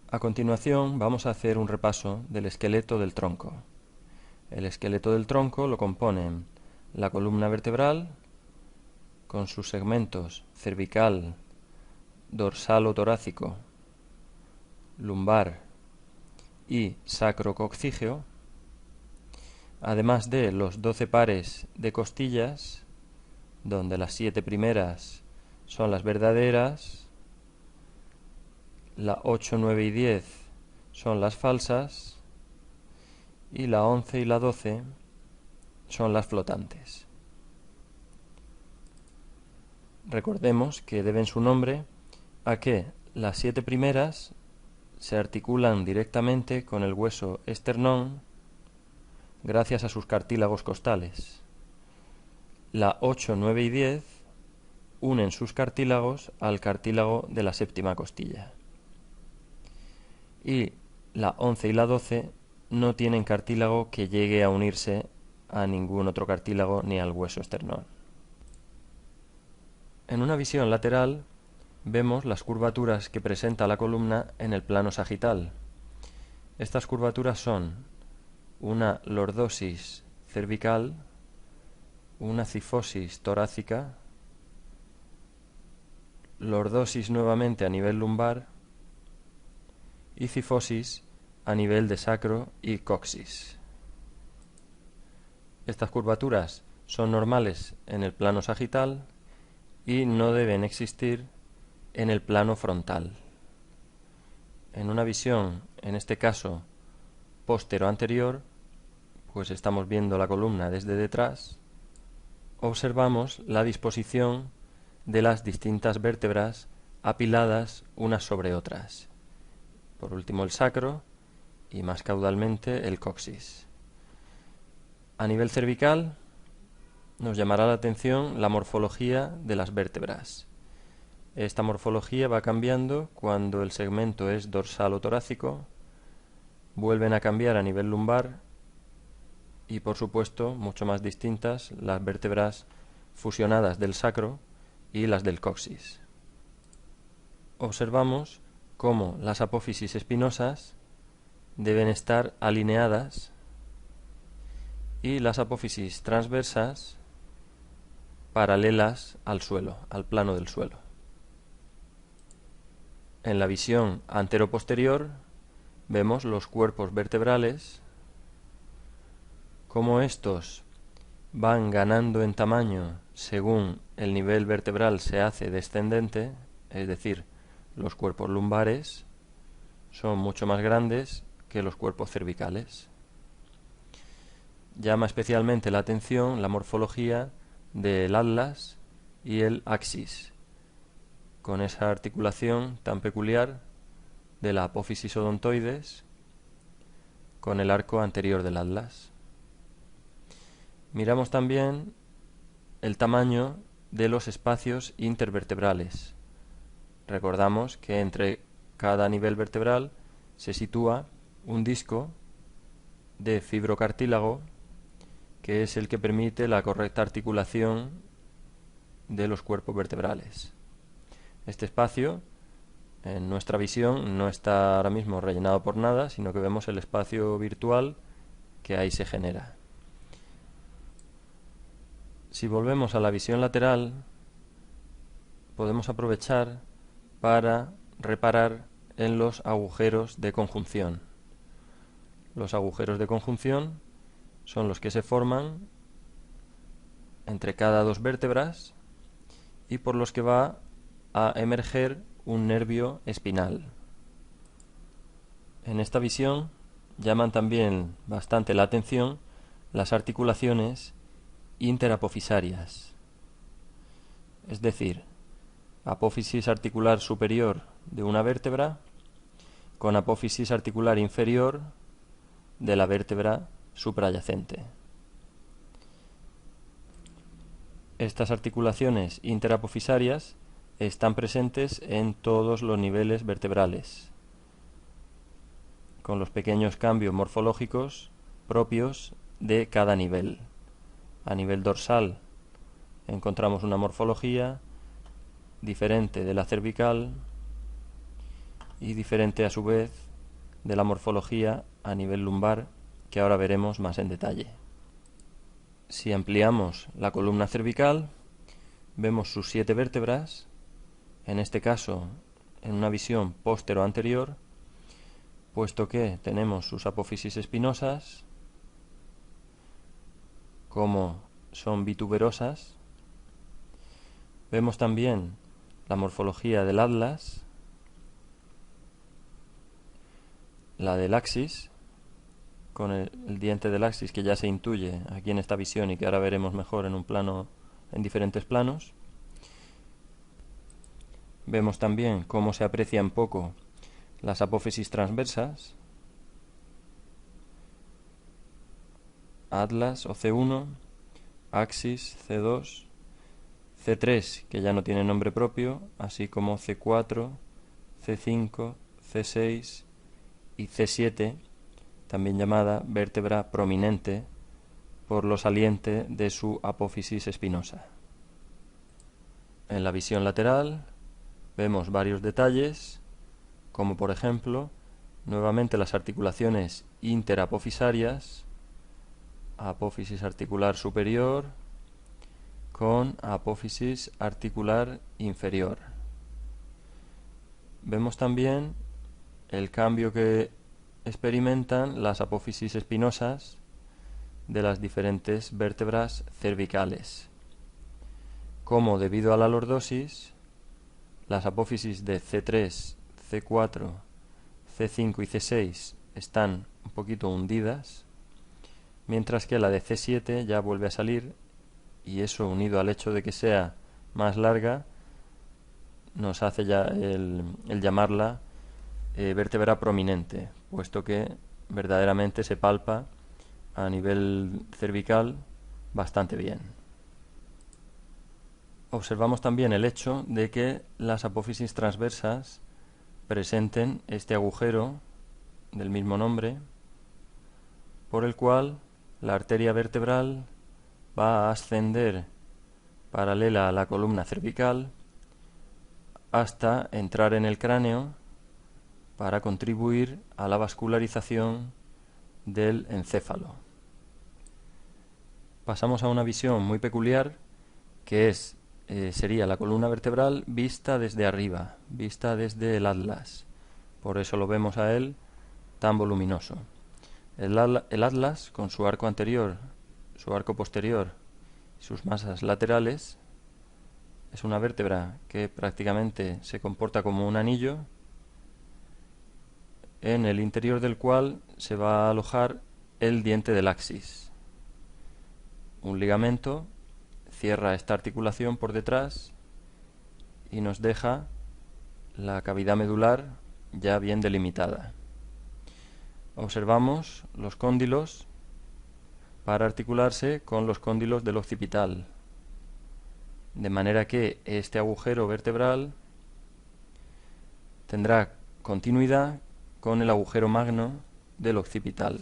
A continuación vamos a hacer un repaso del esqueleto del tronco. El esqueleto del tronco lo componen la columna vertebral con sus segmentos cervical, dorsal o torácico, lumbar y sacrococcígeo, además de los 12 pares de costillas, donde las 7 primeras son las verdaderas, la 8, 9 y 10 son las falsas y la 11 y la 12 son las flotantes. Recordemos que deben su nombre a que las 7 primeras se articulan directamente con el hueso esternón gracias a sus cartílagos costales. La 8, 9 y 10 unen sus cartílagos al cartílago de la séptima costilla. Y la 11 y la 12 no tienen cartílago que llegue a unirse a ningún otro cartílago ni al hueso esternón. En una visión lateral vemos las curvaturas que presenta la columna en el plano sagital. Estas curvaturas son una lordosis cervical, una cifosis torácica, lordosis nuevamente a nivel lumbar y cifosis a nivel de sacro y coxis. Estas curvaturas son normales en el plano sagital y no deben existir en el plano frontal. En una visión, en este caso, postero-anterior, pues estamos viendo la columna desde detrás, observamos la disposición de las distintas vértebras apiladas unas sobre otras. Por último el sacro y más caudalmente el coxis. A nivel cervical nos llamará la atención la morfología de las vértebras. Esta morfología va cambiando cuando el segmento es dorsal o torácico, vuelven a cambiar a nivel lumbar y por supuesto mucho más distintas las vértebras fusionadas del sacro y las del coxis. Observamos cómo las apófisis espinosas deben estar alineadas y las apófisis transversas paralelas al suelo, al plano del suelo. En la visión antero-posterior vemos los cuerpos vertebrales, cómo estos van ganando en tamaño según el nivel vertebral se hace descendente, es decir, los cuerpos lumbares son mucho más grandes que los cuerpos cervicales. Llama especialmente la atención la morfología del atlas y el axis, con esa articulación tan peculiar de la apófisis odontoides con el arco anterior del atlas. Miramos también el tamaño de los espacios intervertebrales. Recordamos que entre cada nivel vertebral se sitúa un disco de fibrocartílago que es el que permite la correcta articulación de los cuerpos vertebrales. Este espacio, en nuestra visión, no está ahora mismo rellenado por nada, sino que vemos el espacio virtual que ahí se genera. Si volvemos a la visión lateral, podemos aprovechar para reparar en los agujeros de conjunción. Los agujeros de conjunción son los que se forman entre cada dos vértebras y por los que va a emerger un nervio espinal. En esta visión llaman también bastante la atención las articulaciones interapofisarias, es decir, apófisis articular superior de una vértebra con apófisis articular inferior de la vértebra suprayacente. Estas articulaciones interapofisarias están presentes en todos los niveles vertebrales, con los pequeños cambios morfológicos propios de cada nivel. A nivel dorsal encontramos una morfología diferente de la cervical y diferente a su vez de la morfología a nivel lumbar, que ahora veremos más en detalle. Si ampliamos la columna cervical, vemos sus 7 vértebras, en este caso en una visión póstero-anterior, puesto que tenemos sus apófisis espinosas, como son bituberosas. Vemos también la morfología del atlas, la del axis, con el diente del axis que ya se intuye aquí en esta visión y que ahora veremos mejor en un plano, en diferentes planos. Vemos también cómo se aprecian poco las apófisis transversas, atlas o C1, axis C2, C3 que ya no tiene nombre propio, así como C4, C5, C6 y C7, también llamada vértebra prominente por lo saliente de su apófisis espinosa. En la visión lateral vemos varios detalles, como por ejemplo, nuevamente las articulaciones interapofisarias, apófisis articular superior con apófisis articular inferior. Vemos también el cambio que experimentan las apófisis espinosas de las diferentes vértebras cervicales, como debido a la lordosis, las apófisis de C3, C4, C5 y C6 están un poquito hundidas, mientras que la de C7 ya vuelve a salir, y eso unido al hecho de que sea más larga nos hace ya el llamarla vértebra prominente, puesto que verdaderamente se palpa a nivel cervical bastante bien. Observamos también el hecho de que las apófisis transversas presenten este agujero del mismo nombre, por el cual la arteria vertebral va a ascender paralela a la columna cervical hasta entrar en el cráneo para contribuir a la vascularización del encéfalo. Pasamos a una visión muy peculiar, que sería la columna vertebral vista desde arriba, vista desde el atlas. Por eso lo vemos a él tan voluminoso. El atlas, con su arco anterior, su arco posterior y sus masas laterales, es una vértebra que prácticamente se comporta como un anillo, en el interior del cual se va a alojar el diente del axis. Un ligamento cierra esta articulación por detrás y nos deja la cavidad medular ya bien delimitada. Observamos los cóndilos para articularse con los cóndilos del occipital, de manera que este agujero vertebral tendrá continuidad con el agujero magno del occipital.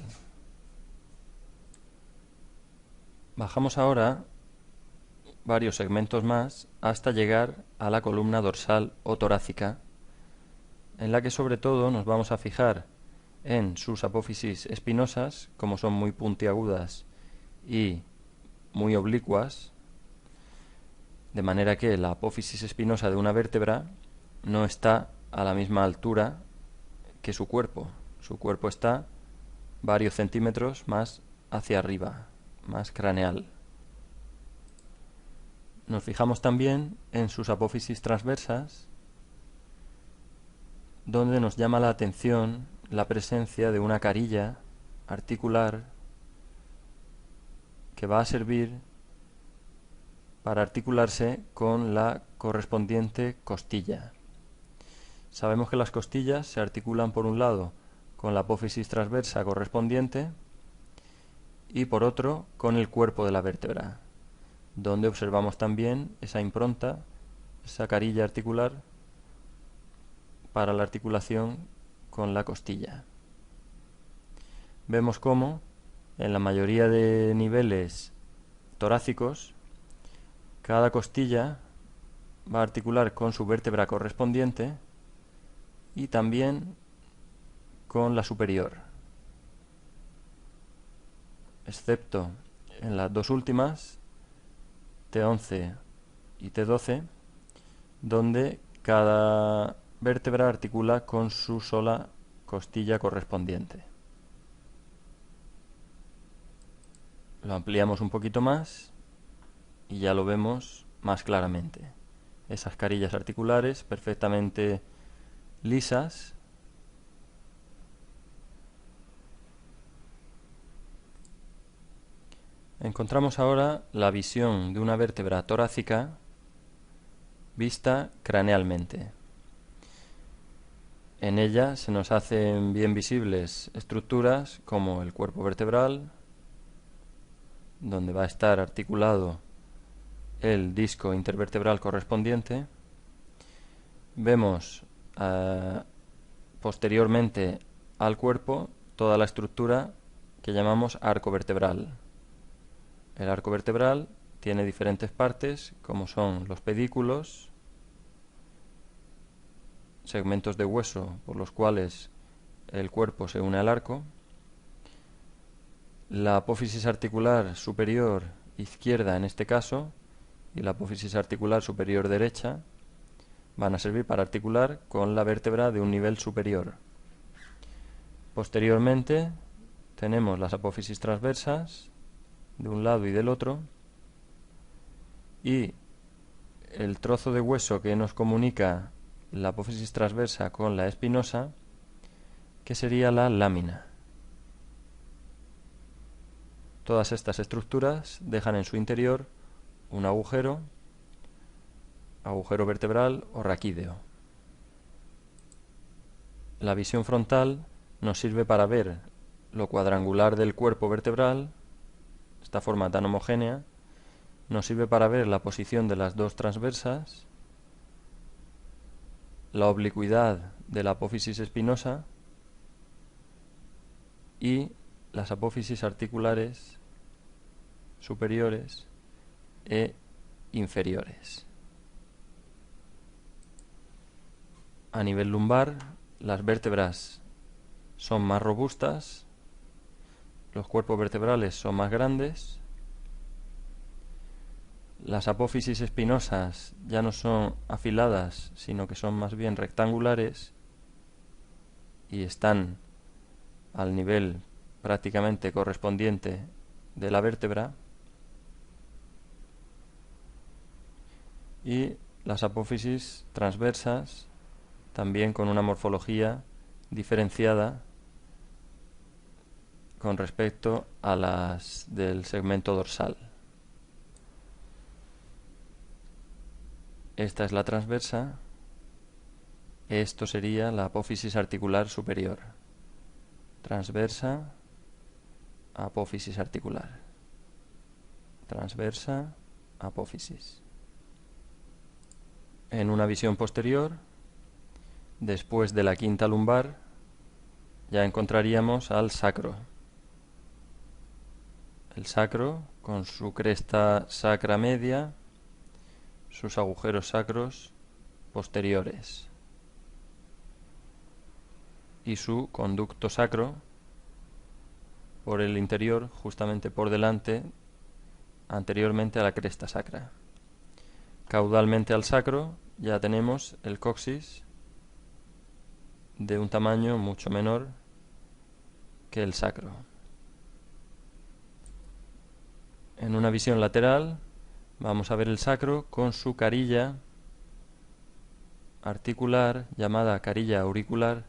Bajamos ahora varios segmentos más hasta llegar a la columna dorsal o torácica, en la que sobre todo nos vamos a fijar en sus apófisis espinosas, como son muy puntiagudas y muy oblicuas, de manera que la apófisis espinosa de una vértebra no está a la misma altura que su cuerpo. Su cuerpo está varios centímetros más hacia arriba, más craneal. Nos fijamos también en sus apófisis transversas, donde nos llama la atención la presencia de una carilla articular que va a servir para articularse con la correspondiente costilla. Sabemos que las costillas se articulan por un lado con la apófisis transversa correspondiente y por otro con el cuerpo de la vértebra, donde observamos también esa impronta, esa carilla articular para la articulación con la costilla. Vemos cómo en la mayoría de niveles torácicos cada costilla va a articular con su vértebra correspondiente y también con la superior, excepto en las dos últimas, T11 y T12, donde cada vértebra articula con su sola costilla correspondiente. Lo ampliamos un poquito más y ya lo vemos más claramente. Esas carillas articulares perfectamente lisas. Encontramos ahora la visión de una vértebra torácica vista cranealmente. En ella se nos hacen bien visibles estructuras como el cuerpo vertebral, donde va a estar articulado el disco intervertebral correspondiente. Vemos posteriormente al cuerpo toda la estructura que llamamos arco vertebral. El arco vertebral tiene diferentes partes, como son los pedículos, segmentos de hueso por los cuales el cuerpo se une al arco. La apófisis articular superior izquierda en este caso y la apófisis articular superior derecha van a servir para articular con la vértebra de un nivel superior. Posteriormente tenemos las apófisis transversas de un lado y del otro, y el trozo de hueso que nos comunica la apófisis transversa con la espinosa, que sería la lámina. Todas estas estructuras dejan en su interior un agujero vertebral o raquídeo. La visión frontal nos sirve para ver lo cuadrangular del cuerpo vertebral, esta forma tan homogénea. Nos sirve para ver la posición de las dos transversas, la oblicuidad de la apófisis espinosa y las apófisis articulares superiores e inferiores. A nivel lumbar, las vértebras son más robustas, los cuerpos vertebrales son más grandes. Las apófisis espinosas ya no son afiladas, sino que son más bien rectangulares y están al nivel prácticamente correspondiente de la vértebra. Y las apófisis transversas también con una morfología diferenciada con respecto a las del segmento dorsal. Esta es la transversa, esto sería la apófisis articular superior. Transversa, apófisis articular. Transversa, apófisis. En una visión posterior, después de la quinta lumbar, ya encontraríamos al sacro. El sacro con su cresta sacra media, sus agujeros sacros posteriores y su conducto sacro por el interior, justamente por delante, anteriormente a la cresta sacra. Caudalmente al sacro ya tenemos el coxis de un tamaño mucho menor que el sacro. En una visión lateral vamos a ver el sacro con su carilla articular llamada carilla auricular,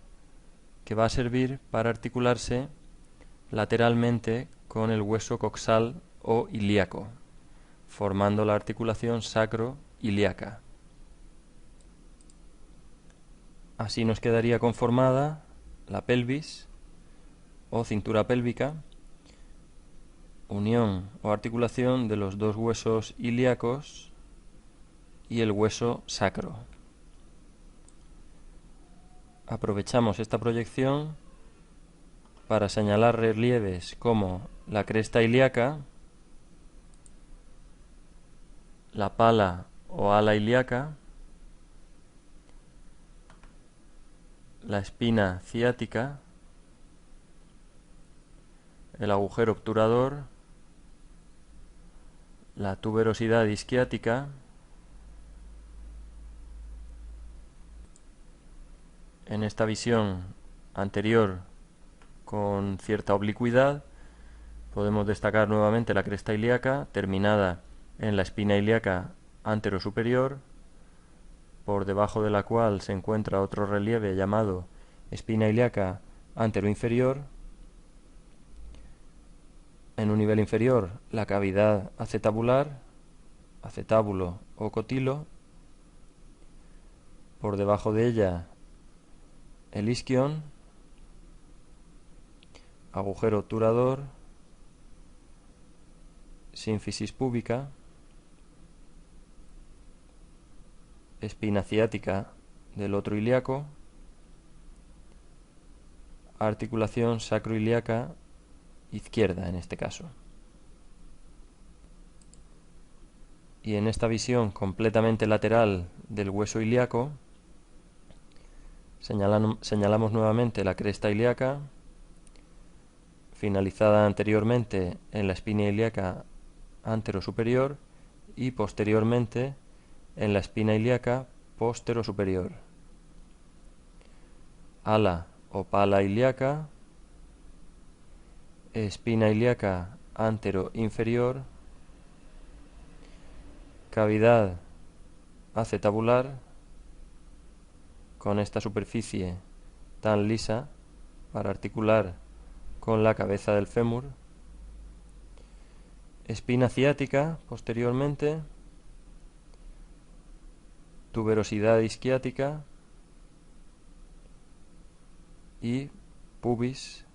que va a servir para articularse lateralmente con el hueso coxal o ilíaco, formando la articulación sacro-ilíaca. Así nos quedaría conformada la pelvis o cintura pélvica, unión o articulación de los dos huesos ilíacos y el hueso sacro. Aprovechamos esta proyección para señalar relieves como la cresta ilíaca, la pala o ala ilíaca, la espina ciática, el agujero obturador, la tuberosidad isquiática, en esta visión anterior con cierta oblicuidad podemos destacar nuevamente la cresta ilíaca terminada en la espina ilíaca anterosuperior, por debajo de la cual se encuentra otro relieve llamado espina ilíaca anteroinferior. En un nivel inferior, la cavidad acetabular, acetábulo o cotilo. Por debajo de ella, el isquion, agujero obturador, sínfisis púbica, espina ciática del otro ilíaco, articulación sacroilíaca izquierda en este caso. Y en esta visión completamente lateral del hueso ilíaco señalamos nuevamente la cresta ilíaca, finalizada anteriormente en la espina ilíaca anterosuperior y posteriormente en la espina ilíaca posterosuperior. Ala o pala ilíaca, espina ilíaca anteroinferior, cavidad acetabular con esta superficie tan lisa para articular con la cabeza del fémur, espina ciática posteriormente, tuberosidad isquiática y pubis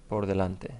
por delante.